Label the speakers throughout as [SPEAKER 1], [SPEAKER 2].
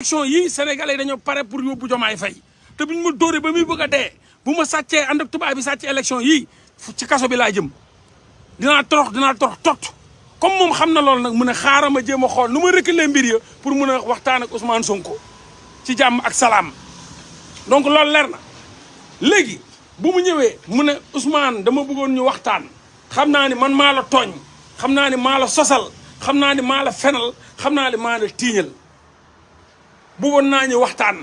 [SPEAKER 1] élection yi sénégalais dañoo pare pour yóbbu Diomaye Faye te buñ ma dóoree ba muy bëgg a dee bu ma sàccee ànd ak tubaab bi sàcc élection yii ci kaso bi laa jëm dinaa torox tot comme moom xam na loolu nag mu ne xaaral ma jéem a xool nu ma reculer mbir ya pour mun a waxtaan ak Ousmane Sonko ci jàmm ak salaam donc loolu leer na léegi bu mu ñëwee mu ne Ousmane dama bëggoon ñu waxtaan xam naa ni man maa la tooñ xam naa ni maa la sosal xam naa ni maa la fenal xam naa ni maa la tiiñal bëggoon naa ñu waxtaan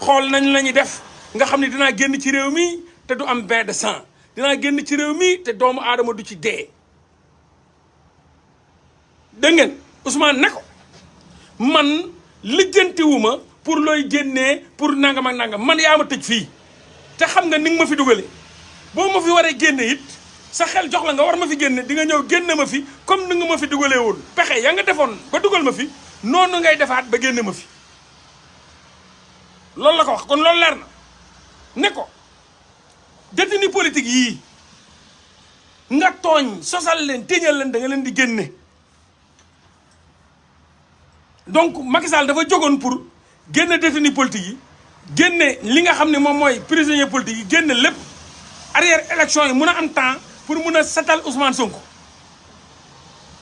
[SPEAKER 1] xool nañ la ñuy def nga xam ne dinaa génn ci réew mi te du am bain de sang dinaa génn ci réew mi te doomu aadama du ci dee. dégg ngeen Ousmane ne ko man lijjantiwuma pour looy génnee pour nangam ak nangam man yaa ma tëj fii te xam nga ni nga ma fi dugalee boo ma fi waree génne it sa xel jox la nga war ma fi génne di nga ñëw génne ma fi comme ni nga ma fi dugalee woon pexe ya nga defoon ba dugal ma fi noonu ngay defaat ba génne ma fi. loolu la ko wax kon loolu leer na ne ko détenu politique yii nga tooñ sosal leen téeñal leen da nga leen di génne donc Macky Sall dafa jógoon pour génne détenu politique yi génne li nga xam ne moom mooy prisonnier politique yi génne lépp arrière élection yi mun a am temps pour mun a setal Ousmane Sonko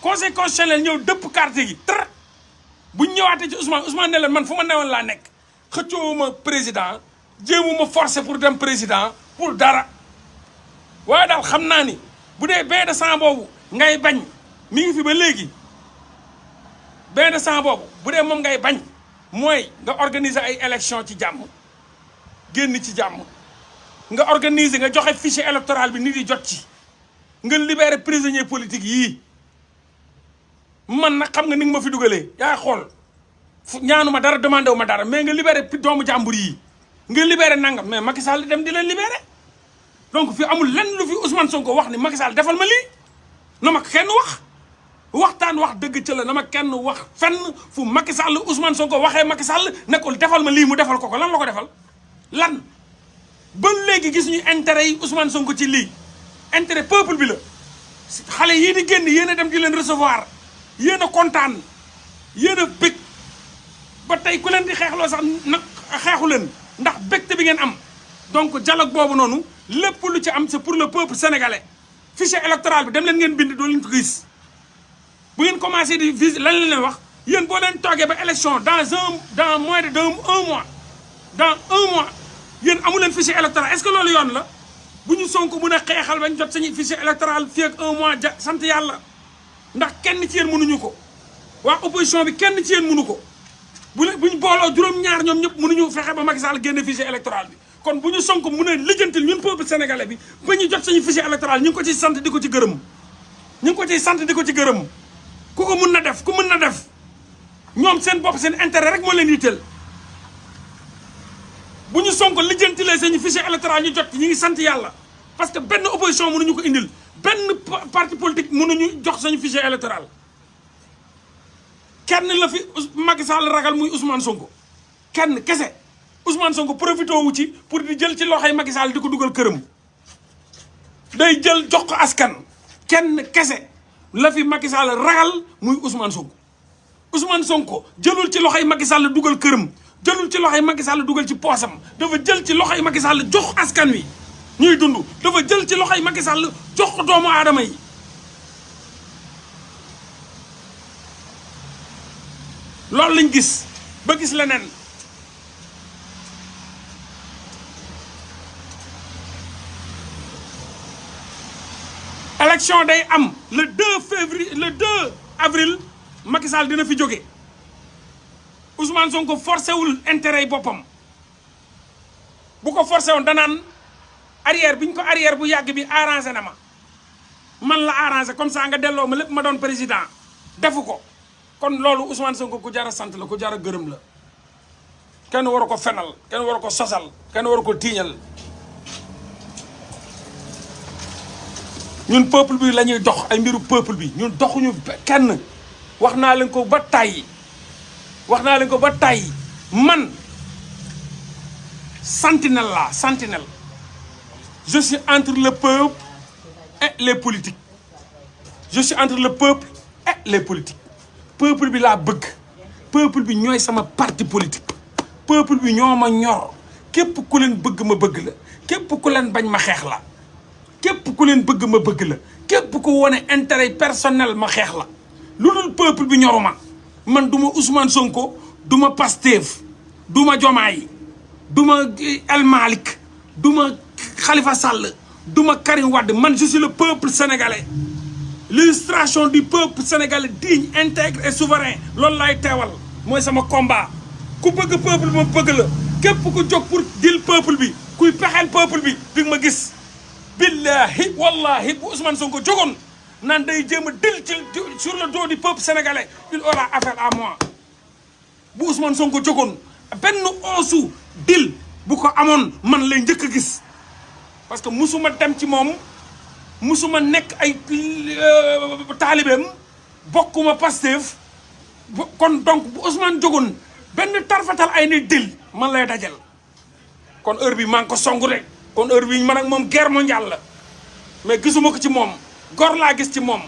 [SPEAKER 1] conseil constitutionnel ñëw dëpp carte yi tra buñ ñëwaatee ci Ousmane ne leen man fu ma newoon laa nekk xëccoowuma président jéemuma forcé pour dem président pour dara waaye daal xam naa ni bu dee bain de sang boobu ngay bañ mi ngi fi ba léegi bain de sang boobu bu dee moom ngay bañ mooy nga organiser ay élection ci jàmm génn ci jàmm nga organiser nga joxe fichier électoral bi nit yi jot ci nga libérer prisonnier politique yii man nag xam nga ni nga ma fi dugalee yaa xool ñaanu ma dara demandé wu ma dara mais nga libéré doomu jàmbur yi nga libéré nangam mais Macky Sall dem di leen libéré donc fi amul lenn lu fi Ousmane Sonko wax ni Macky Sall defal ma lii na ma kenn waxtaan wax dëgg ci la na ma kenn wax fenn fu Macky Sall Ousmane Sonko waxee Macky Sall nekkul defal ma lii mu defal ko lan la ko defal lan ba léegi gis ñu intérêt yi Ousmane Sonko ci lii intérêt peuple bi la xale yii di génn yéen a dem di leen recevoir yéen a kontaan yéen a bëgg ba tey ku leen di xeexloo sax nag xeexu leen ndax bégte bi ngeen am donc dialogue boobu noonu lépp lu ci am c'est pour le peuple sénégalais fichier électoral bi dem leen ngeen bind doo leen ko gis bu ngeen commencé di visite lan leen wax yéen boo leen toogee ba élection dans moins de un mois dans un mois yéen amu leen fichier électoral est-ce que loolu yoon la bu ñu Sonko mën a xeexal bañ jot sañu fichier électoral fii ak un mois sant yàlla ndax kenn ci yéen mënuñu ko waa opposition bi kenn ci yéen mënu ko buñ booloo juróom-ñaar ñoom ñëpp mënuñu fexe ba Macky Sall génne fichier électoral bi kon bu ñu Sonko mën a lijjantil ñun peuple sénégalais bi ba ñu jot sañu fichier électoral ñu ngi ko ciy sant di ko ci gërëm ñu ngi ko ciy sant di ko ci gërëm ku ko mën na def ku mën na def ñoom seen bopp seen intérêt rek moo leen yitteel bu ñu Sonko lijjantilee sañu fichier électoral ñu jot ci ñu ngi sant yàlla parce que benn opposition mënuñu ko indil benn parti politique mënuñu jox sañu fichier électoral kenn la fi Macky Sall ragal muy Ousmane Sonko kenn kese Ousmane Sonko profité wu ci pour di jël ci loxoy Macky Sall di ko dugal këram day jël jox ko askan kenn kese la fi Macky Sall ragal muy Ousmane Sonko Ousmane Sonko jëlul ci loxoy Macky Sall dugal këram jëlul ci loxoy Macky Sall dugal ci poosam dafa jël ci loxoy Macky Sall jox askan wi ñuy dund dafa jël ci loxoy Macky Sall jox ko doomu aadama yi loolu lañ gis ba gis leneen élection day am le 2 février le 2 avril Macky Sall dina fi jóge Ousmane Sonko forcé wul intérêt yi boppam bu ko forcé woon danaan arrière bi ñu ko arrière bu yàgg bi arrangé na ma man la arrangé comme ça nga delloo ma lépp ma doon président defu ko kon loolu Ousmane Sonko ku jar a sant la ku jar a gërëm la kenn waru ko fenal kenn waru ko sosal kenn waru ko tiiñal ñun peuple bi la ñuy dox ay mbiru peuple bi ñun doxuñu kenn wax naa leen ko ba tàyyi man sentinelle la sentinelle je suis entre le peuple et les politiques je suis entre le peuple et les politiques peuple bi laa bëgg peuple bi ñooy sama parti politique peuple bi ñoo ma ñor képp ku leen bëgg ma bëgg la képp ku leen bañ ma xeex la képp ku leen bëgg ma bëgg la képp ku wone intérêt personnel ma xeex la lu dul peuple bi ñoruma man duma Ousmane Sonko duma Pastef duma Diomaye duma El Malick duma Khalifa Sall duma Karim Wade man je suis le peuple sénégalais l'illustration du peuple sénégalais digne intègre et souverain loolu laay teewal mooy sama combat ku bëgg peuple bi ma bëgg la képp ku jóg pour dil peuple bi kuy pexeel peuple bi di nga ma gis billahi wallahi bu Ousmane Sonko jógoon naan day jéem a dil ci sur le dos du peuple sénégalais il aura affaire à moi bu Ousmane Sonko jógoon benn onsu dil bu ko amoon man lay njëkk a gis parce que musuma dem ci moom musuma nekk ay taalibeem bokkuma Pastef kon donc bu Ousmane jógoon benn tarfatal ay ni dil man lay dajal kon heure bi maa ngi ko songu rek kon heure bi man ak moom guerre mondiale la mais gisuma ko ci moom gor laa gis ci moom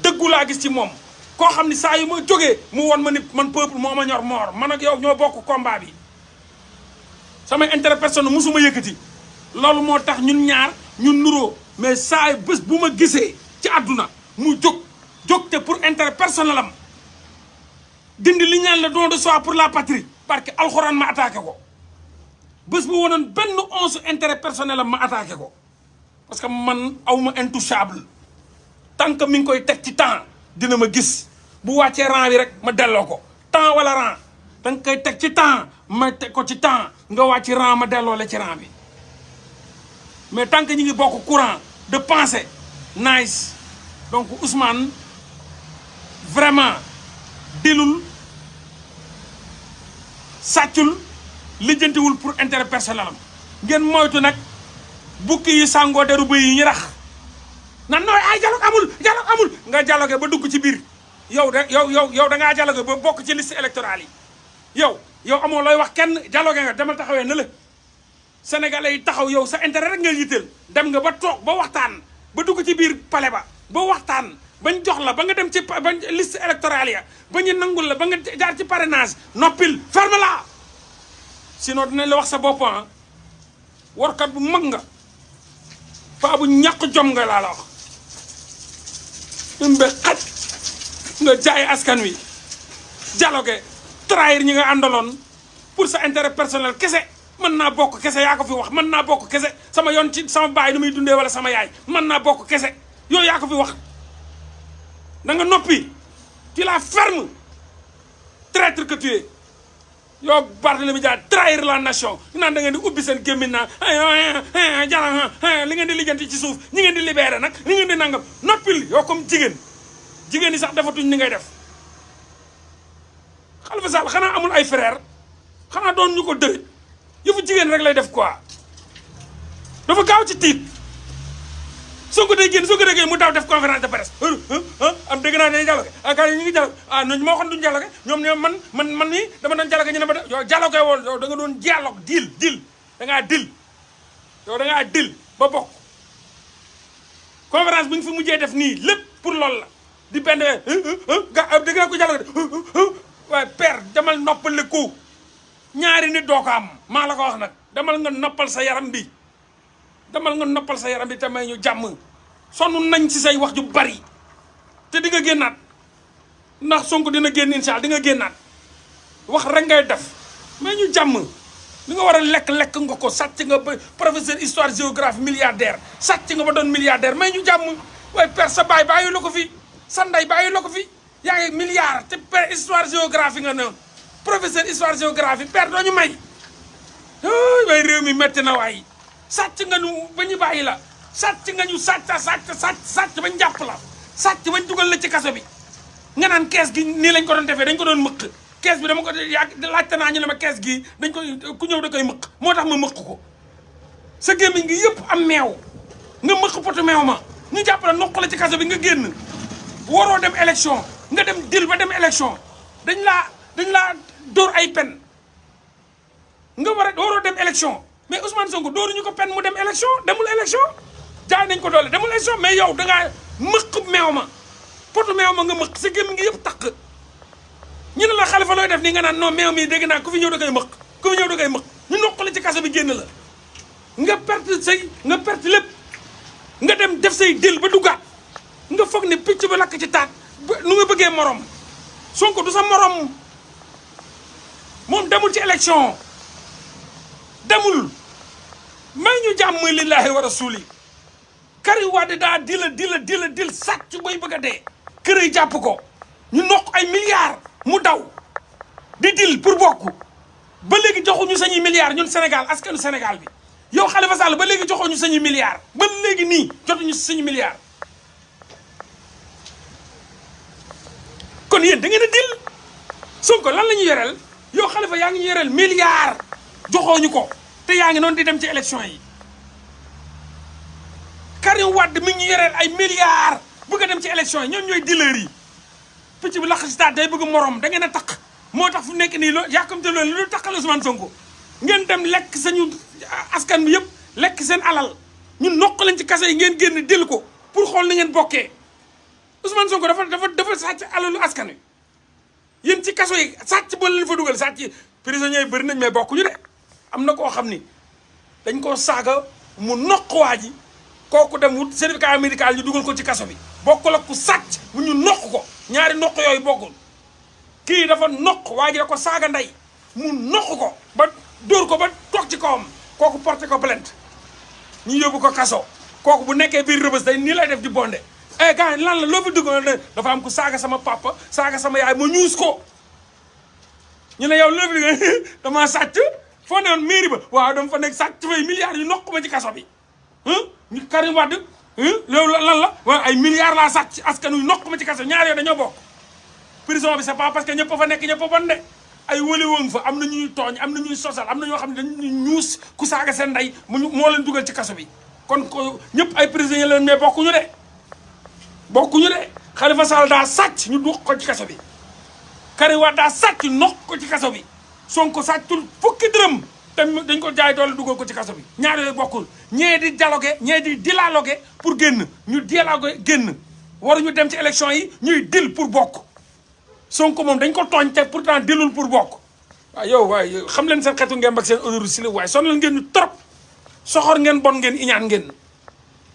[SPEAKER 1] dëggu laa gis ci moom koo xam ni saa yu ma jógee mu won ma ni man peuple moo ma ñor moor man ak yow ñoo bokk combat bi samay intérêt personnel musuma yëkkati loolu moo tax ñun ñaar ñun nuroo mais saa bés bu ma gisee ci àdduna mu jóg te pour intérêt personnel am dindi li ñaan la don de soi pour la patrie parce que alxuraan ma attaqué ko bés bu wonoon benn once intérêt personnel am ma attaqué ko parce que man awma intouchable tant que mi ngi koy teg ci temps dina ma gis bu wàccee rang bi rek ma delloo ko temps wala rang da nga koy teg ci temps ma teg ko ci temps nga wàcc rang ma delloo la ci rang bi mais tant que ñu ngi bokk courant de pensée nice donc Ousmane vraiment dilul sàccul lijjantiwul pour intérêt personnel am ngeen moytu nag bukki yi sàngoo deru bëy yi ñu rax nan nooy ay dialogue amul nga dialogue ba dugg ci biir yow da ngaa dialogue ba bokk ci liste électorale yi yow amoo looy wax kenn dialogue nga demal taxawee na la sénégalais yi taxaw yow sa intérêt rek nga yitteel dem nga ba toog ba waxtaan ba dugg ci biir palais ba waxtaan bañ jox la ba nga dem ci ba liste électorale ya ba ñu nangul la ba nga jaar ci parrainage noppil ferme la sinon dinañ la wax sa bopp warkat bu mag nga paa bu ñàkk jom nga laa la wax imbe xaj nga jaay askan wi dialogue trahir ñi nga àndaloon pour sa intérêt personnel kese mën naa bokk kese yaa ko fi wax mën naa bokk kese sama yoon ci sama baay nu muy dundee wala sama yaay mën naa bokk kese yooyu yaa ko fi wax da nga noppi tu la ferme traître que tu es yow Barthélémy Dias trahir la nation ñu naan da ngeen di ubbi seen gémmiñ naa jala li ngeen di lijjanti ci suuf ñi ngeen di libéré nag li ngeen di nangam noppil yow comme jigéen ñi sax defatuñ ni ngay def Khalifa Sall xanaa amul ay frère xanaa doon ñu ko dëj yëfu jigéen rek lay def quoi dafa gaaw ci tiit Sonko day génn soo ko déggee mu daw def conférence de presse am dégg naa dañuy dialogue gars yi ñu ngi dialogue ñooñu moo waxoon duñu dialogue ñoom ne man nii dama doon dialogue ñu ne ma yow dialogue woon yow da nga doon dialogue dil da ngaa dil ba bokk conférence bu ñu fi mujjee def nii lépp pour loolu la di benn ga dégg naa ko dialogue waaye père demal noppal ko ñaari nit doo ko am maa la ko wax nag demal nga noppal sa yaram bi te may ñu jàmm sonn nañ ci say wax ju bari te di nga génnaat ndax Sonko dina génn incha allah di nga génnaat wax rek ngay def may ñu jàmm li nga war a lekk nga ko sàcc nga ba professeur histoire géographie milliardaire sàcc nga ba doon milliardaire may ñu jàmm waaye père sa baay bàyyi la ko fi sa ndey bàyyi la ko fi yaa ngi milliard te père histoire géographie nga ne professeur histoire géographie père doo ñu may waaye réew mi metti na waay sàcc nga ñu ba ñu bàyyi la sàcc nga ñu sàcc bañ jàpp la sàcc bañ dugal la ci kaso bi nga naan kees gi nii lañ ko doon defee dañ ko doon mëq kees bi dama ko laajte naa ñu ne ma kees gi dañ ko ku ñëw da koy mëq moo tax ma mëq ko sa gémmiñ gi yëpp am meew nga mëq potu meew ma ñu jàpp la noq la ci kaso bi nga génn waroo dem élection nga dem dil ba dem élection dañ laa dóor ay pen nga waroo dem élection mais Ousmane Sonko dóoruñu ko pen mu dem élection demul élection jaay nañ ko doole demul élection mais yow da ngaa mëq meew ma potu meew ma nga mëq sa gémmiñ ngi yëpp takk ñu ne la Khalifa looy def nii nga naan non meew mi dégg naa ku fi ñëw da koy mëq ku fi ñëw say nga perte lépp nga dem def say dil ba duggaat nga foog ne picc ba lakk ci taat nu nga bëggee morom Sonko du sa morom moom demul ci élection demul may ñu jàmm lillahi wa rasuli Karim Wade daa dil sàcc bay bëgg a dee kër yi jàpp ko ñu nokk ay milliards mu daw di dil pour bokk ba léegi joxuñu sañuy milliards ñun Sénégal askanu Sénégal bi yow Khalifa Sall ba léegi joxuñu sañuy milliards ba léegi nii jotuñu sañuy milliards kon yéen da ngeen a dil Sonko lan la ñu yoreel yow Khalifa yaa ngi ñu yoreel milliards joxooñu ko te yaa ngi noonu di dem ci élection yi Karim Wade mi ngi ñu yoreel ay milliards bëgg a dem ci élection yi ñoom ñooy dealers yi picc bi laq si taat day bëgg morom da ngeen a taq moo tax fu nekk nii loo yàkkamte loolu lu taqal Ousmane Sonko ngeen dem lekk sañu askan bi yëpp lekk seen alal ñun nokk lañ ci kaso yi ngeen génn dil ko pour xool ni ngeen bokkee Ousmane Sonko dafa sàcc alalu askan wi yéen ci kaso yi sàcc ba leen fa dugal sàcc prisonniers yi bëri nañ mais bokkuñu de am na koo xam ni dañ koo saaga mu noq waa ji kooku dem wut certificat médical ñu dugal ko ci kaso bi bokkul ak ku sàcc mu ñu noq ko ñaari noq yooyu bokkul kii dafa noq waa ji da ko saaga ndey mu noq ko ba dóor ko ba toog ci kawam kooku porté ko plainte ñu yóbbu ko kaso kooku bu nekkee biir Rebeuss day nii lay def di bonde gars yi lan la loo fi dugg dafa am ku saaga sama papa saaga sama yaay ma ñuus ko ñu ne yow loo fi dugg dama sàcc foo ne woon mairie ba waaw dama fa nekk sàcc fay milliards yu noq ma ci kaso bi ñu Karim Wade loolu lan la waaw ay milliards laa sàcc askan wi noq ma ci kaso ñaar yooyu dañoo bokk prison bi c'est pas parce que ñëpp fa nekk ñëpp a bon de ay wëli woon fa am na ñuy tooñ am na ñuy sosal am na ñoo xam ne dañuy ñuus ku saaga seen ndey moo leen dugal ci kaso bi kon ko ñëpp ay prisonniers leen mais bokkuñu de Khalifa Sall daa sàcc ñu duq ko ci kaso bi Karim Wade daa sàcc noq ko ci kaso bi Sonko sàccul fukki dërëm te dañ ko jaay doole dugal ko ci kaso bi ñaar yooyu bokkul ñee di dialogué ñee di dialogué pour génn ñu dialogué génn waruñu dem ci élection yi ñuy dil pour bokk Sonko moom dañ ko tooñ te pourtant dilul pour bokk waaw yow waaye xam leen seen xeetu ngeen ak seen honneur si la waaye sonal ngeen ñu trop soxor ngeen bon ngeen iñaan ngeen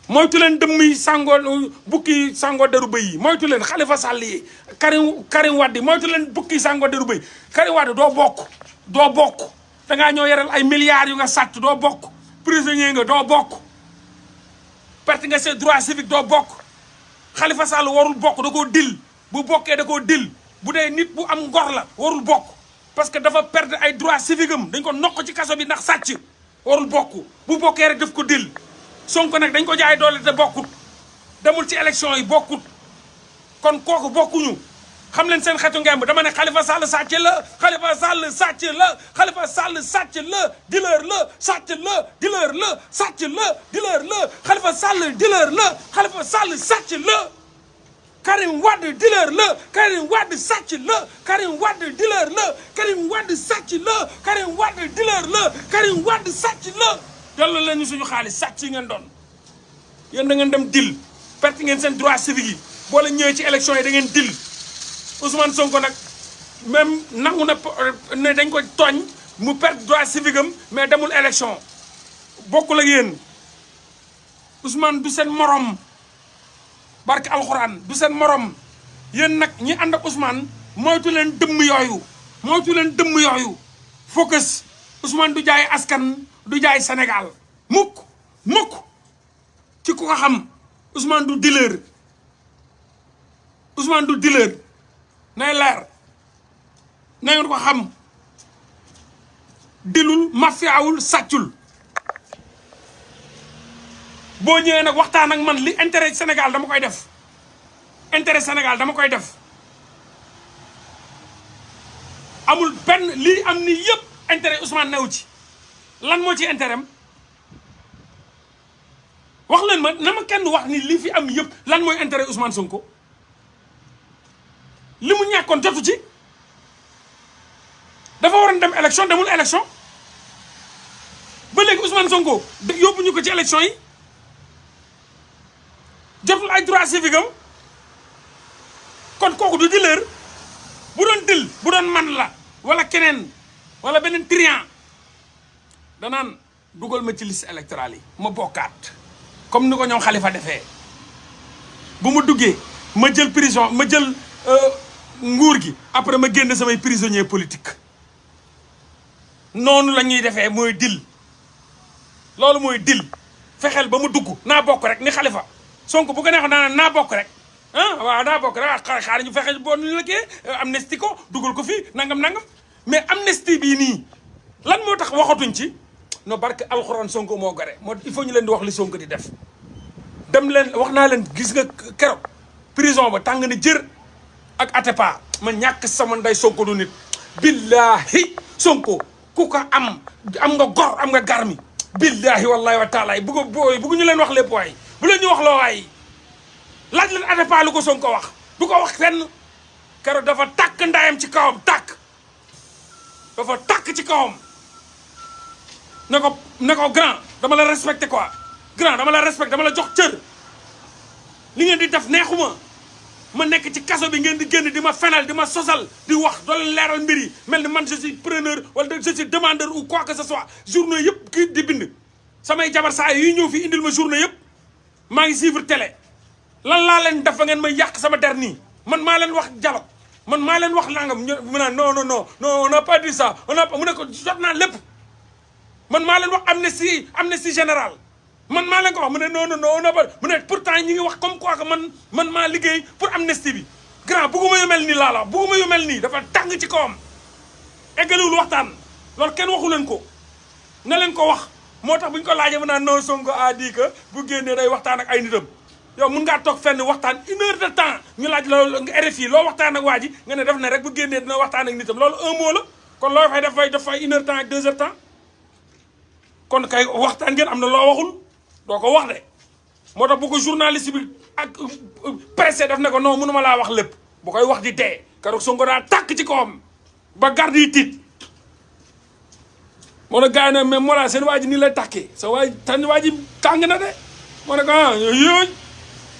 [SPEAKER 1] moytu leen dëmm yi sàngoo bukki sàngoo deru bëy yi moytu leen Khalifa Sall yi Karim Wade moytu leen bukki sàngoo deru bëy Karim Wade doo bokk dangaa ñoo yaral ay milliards yu nga sàcc doo bokk prisonnier nga doo bokk perte nga ses droits civiques doo bokk Khalifa Sall warul bokk da koo dil bu bokkee da koo dil bu dee nit bu am ngor la warul bokk parce que dafa perdre ay droits civiques am dañ ko noq ci kaso bi ndax sàcc warul bokk bu bokkee rek daf ko dil Sonko nag dañ ko jaay doole te bokkut demul ci élection yi bokkut kon kooku bokkuñu xam leen seen xeetu ngemb dama ne Khalifa Sall sàcc la Khalifa Sall sàcc la Khalifa Sall sàcc la dealer la sàcc la dealer la sàcc la dealer la Khalifa Sall dealer la Khalifa Sall sàcc la Karim Wade dealer la Karim Wade sàcc la Karim Wade dealer la Karim Wade sàcc la Karim Wade dealer la Karim Wade sàcc la delloo leen ñu suñu xaalis sàcc yi ngeen doon yéen da ngeen dem dil perte ngeen seen droit civique yi boo la ñëwee ci élection yi da ngeen dil Ousmane Sonko nag même nangu na ne dañ ko tooñ mu perte droit civique am mais demul élection bokkul ak yéen Ousmane du seen morom barke alxuraan du seen morom yéen nag ñi ànd ak Ousmane moytu leen dëmm yooyu focus Ousmane du jaay askan du jaay Sénégal mukk ci ku ko xam Ousmane du dealer nay leer na ngeen ko xam dilul mafiawul sàccul boo ñëwee nag waxtaan ak man li intérêt Sénégal dama koy def amul benn lii am ni yëpp intérêt Ousmane new ci lan moo ci intérêt am wax leen ma na ma kenn wax ni li fi am yëpp lan mooy intérêt Ousmane Sonko li mu ñàkkoon jotu ci dafa waroon dem élection demul élection ba léegi Ousmane Sonko yóbbu ñu ko ci élection yi jotul ay droit civique am kon kooku du dealer bu doon man la wala keneen wala beneen triant danaan dugal ma ci liste électorale yi ma bokkaat comme ni ko ñoom Khalifa defee bu ma duggee ma jël prison ma jël nguur gi après ma génn samay prisonnier politique noonu la ñuy defee mooy dil loolu mooy dil fexeel ba mu dugg naa bokk rek ni Khalifa Sonko bu ko neexoon naa bokk rek waaw naa bokk rek xaar ñu fexe boo nu la kee amnistie ko dugal ko fii nangam mais amnistie bii nii lan moo tax waxatuñ ci no barke alxuraan Sonko moo gore moo il faut ñu leen di wax li Sonko di def dem leen wax naa leen gis nga keroog prison ba tàng na jër ak Atepa ma ñàkk sama nday Sonko du nit billahi Sonko ku ko am nga gor am nga garmi billahi wallahi wa taala buggu ñu leen wax lépp waay bu leen ñu wax loo waay laaj leen Atepa lu ko Sonko wax du ko wax fenn keroog dafa tàkk ndayam ci kawam dafa tàkk ci kawam ne ko grand dama la respecté quoi grand dama la respecté dama la jox cër li ngeen di def neexuma ma nekk ci kaso bi ngeen di génn di ma fenal di ma sosal di wax doo leen leeral mbir yi mel ni man je suis preneur wala je suis demandeur ou quoi que ce soit journée yëpp kii di bind samay jabar saa yi ñëw fi indil ma journée yëpp maa ngi suivre télé lan laa leen def ba ngeen may yàq sama der nii man maa leen wax dialogue man maa leen wax nangam mu naan non on n'a pas dit ça mu ne ko jot naa lépp man maa leen wax amnistie générale man maa leen ko wax mu ne non on n'a pas mu ne pourtant ñi ngi wax comme quoi que man maa liggéey pour amnistie bi grand bugguma yu mel nii laa la bugguma yu mel nii dafa tàng ci kawam eggaliwul waxtaan loolu kenn waxu leen ko na leen ko wax moo tax bu ñu ko laajee mu naan non Sonko a dit que bu génnee day waxtaan ak ay nitam yow mun ngaa toog fenn waxtaan 1 heure de temps ñu laaj loolu nga RFI loo waxtaan ak waa ji nga ne def ne rek bu génnee dina waxtaan ak nitam loolu 1 mot la kon loo fay def fay 1 heure temps ak 2 heures temps kon kay waxtaan ngeen am na loo waxul doo ko wax de moo tax bu ko journaliste bi ak pressé daf ne ko non mënuma laa wax lépp bu koy wax di dee keroog Sonko daa tàkk ci kawam ba garde yi tiit moo ne gars yi ne mais Mollah seen waa ji nii lay tàkkee sa waa ji tàng na de moo ne ko yooyu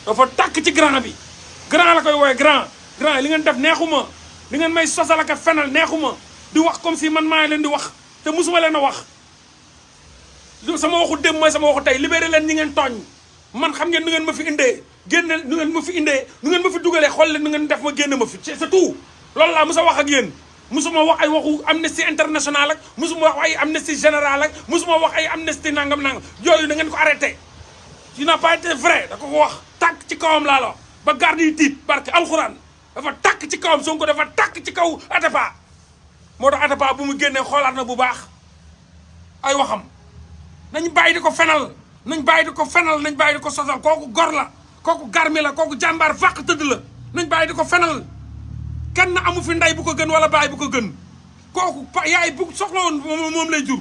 [SPEAKER 1] dafa tàkk ci grand bi grand la koy wooye grand li ngeen def neexuma li ngeen may sosal ak fenal neexuma di wax comme si man maa leen di wax te musuma leen a wax sama waxu dem mooy sama waxu tey libéré leen ñi ngeen tooñ man xam ngeen nu ngeen ma fi indee génne nu ngeen ma fi indee nu ngeen ma fi dugalee xool leen nu ngeen def ma génn ma fi c'est tout loolu laa musa wax ak yéen musuma wax ay waxu amnesty international ak musuma wax ay amnesty général ak musuma wax ay amnesty nangam yooyu na ngeen ko arrêté il n'a pas été vrai da ko wax tàkk ci kawam laa la ba garde yi tiit barke alxuraan dafa tàkk ci kawam Sonko dafa tàkk ci kaw Atepa moo tax Atepa bu mu génnee xoolaat na bu baax ay waxam nañ bàyyi di ko fenal nañ bàyyi di ko fenal nañ bàyyi di ko sosal kooku gor la kooku garmi la kooku jàmbaar fàq tëdd la nañ bàyyi di ko fenal kenn amu fi ndey bu ko gën wala baay bu ko gën kooku yaay bu soxla woon moom lay jur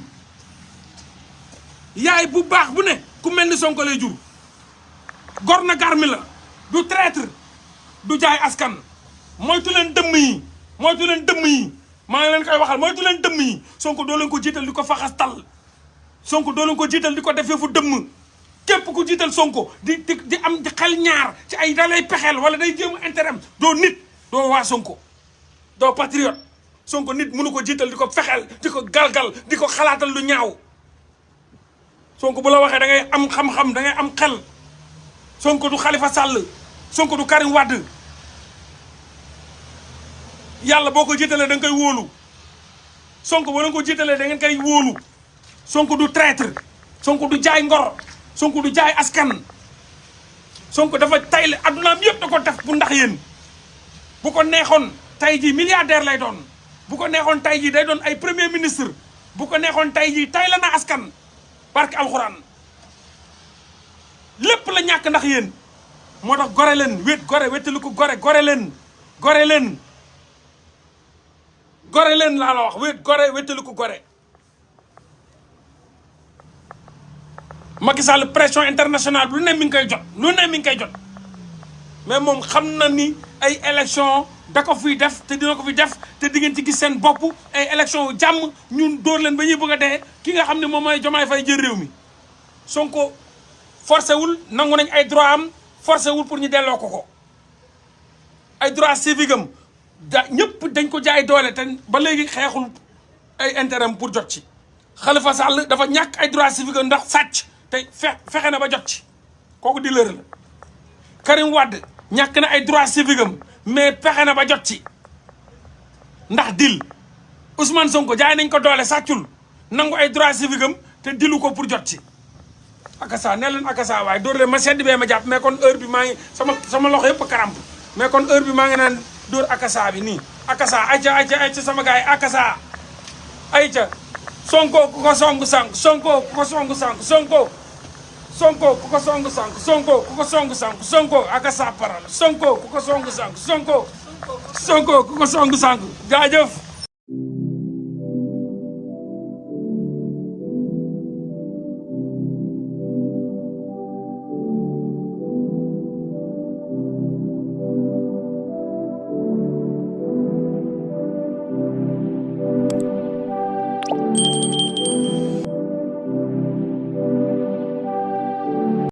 [SPEAKER 1] yaay bu baax bu ne ku mel ni Sonko lay jur gor na garmi la du traître du jaay askan moytu leen dëmm yi maa ngi leen koy waxal moytu leen dëmm yi Sonko doo leen ko jiital di ko faxas tal Sonko doo leen ko jiital di ko defee fu dëmm képp ku jiital Sonko di am di xel ñaar ci ay da lay pexeel wala day jéem intérêt am doo nit doo waa Sonko doo patriote Sonko nit mënu ko jiital di ko fexeel di ko galgal di ko xalaatal lu ñaaw Sonko bu la waxee da ngay am xam-xam da ngay am xel Sonko du Khalifa Sall Sonko du Karim Wade yàlla boo ko jiitalee da nga koy wóolu Sonko boo leen ko jiitalee da ngeen koy wóolu Sonko du traître Sonko du jaay ngor Sonko du jaay askan Sonko dafa tayle addunaam yëpp da ko def bu ndax yéen bu ko neexoon tey jii milliardaire lay doon bu ko neexoon tey jii day doon ay premier ministre bu ko neexoon tey jii tayle na askan barke alxuraan lépp la ñàkk ndax yéen moo tax gore leen wéttalu ko gore leen laa la wax wéttalu ko gore Macky Sall pression internationale lu ne mi ngi koy jot mais moom xam na ni ay élection da ko fiy def te dina ko fi def te di ngeen ci gis seen bopp ay élection yu jàmm ñun dóor leen ba ñuy bëgg a dee ki nga xam ne moom mooy Diomaye Faye jël réew mi Sonko forcé wul nangu nañ ay droit am forcé wul pour ñu delloo ko ay droit civique am ñëpp dañ ko jaay doole te ba léegi xeexul ay intérêt pour jot ci Khalifa Sall dafa ñàkk ay droit civique ndax sàcc te fexe na ba jot ci kooku dealer la. Karim Wade ñàkk na ay droit civique am mais fexe na ba jot ci ndax dil. Ousmane Sonko jaay nañ ko doole sàccul nangu ay droit civique am te dilu ko pour jot ci. akasa ne leen akasa waaye dóor leen ma sedd bee ma jàpp mais kon heure bi maa ngi sama loxo yëpp karamp mais kon heure bi maa ngi naan dóor akasa bi nii akasa ayca sama gars yi akasa ayca Sonko ku ko songu sànq Sonko ku ko songu sànq Sonko ku ko songu sànq Sonko akasa parole Sonko ku ko songu sànq Sonko ku ko songu sànq jaajëf